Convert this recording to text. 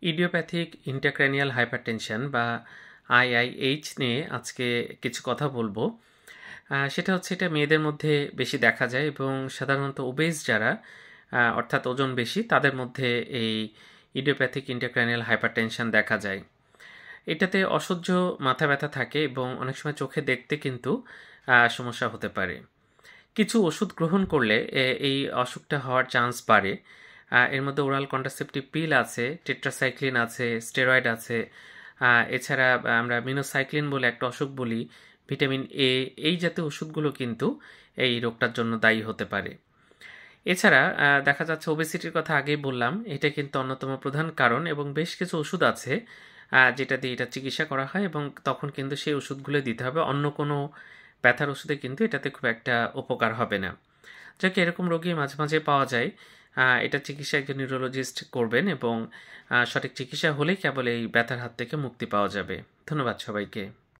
Idiopathic ইন্ট্রাক্র্যানিয়াল hypertension বা আইআইএইচ নিয়ে আজকে কিছু কথা বলবো। সেটা হচ্ছে এটা মেয়েদের মধ্যে বেশি দেখা যায় এবং সাধারণত ওবেস যারা অর্থাৎ ওজন বেশি তাদের মধ্যে এই ইডিওপ্যাথিক ইন্ট্রাক্র্যানিয়াল হাইপারটেনশন দেখা যায়। এটাতে অসহ্য মাথা ব্যথা থাকে এবং অনেক সময় চোখে দেখতে কিন্তু সমস্যা হতে পারে। কিছু ওষুধ গ্রহণ করলে এই অসুখটা হওয়ার চান্স বাড়ে। এর মধ্যে ওরাল কন্ট্রাসেপটিভ পিল আছে, টেট্রাসাইক্লিন আছে, স্টেরয়েড আছে। এছাড়া আমরা মিনোসাইক্লিন বলে একটা অসুখ বলি, ভিটামিন এ, এই জাতীয় ওষুধগুলো কিন্তু এই রোগটার জন্য দায়ী হতে পারে। এছাড়া দেখা যাচ্ছে ওবেসিটির কথা আগেই বললাম, এটা কিন্তু অন্যতম প্রধান কারণ এবং বেশ কিছু ওষুধ আছে যেটা দিয়ে এটা চিকিৎসা করা হয় এবং তখন কিন্তু সেই ওষুধগুলো দিতে হবে, অন্য কোনো ব্যথার ওষুধে কিন্তু এটাতে খুব একটা উপকার হবে না। যাকে এরকম রোগী মাঝে মাঝে পাওয়া যায়। এটা চিকিৎসা একজন নিউরোলজিস্ট করবেন এবং সঠিক চিকিৎসা হলেই কেবল এই ব্যথার হাত থেকে মুক্তি পাওয়া যাবে। ধন্যবাদ সবাইকে।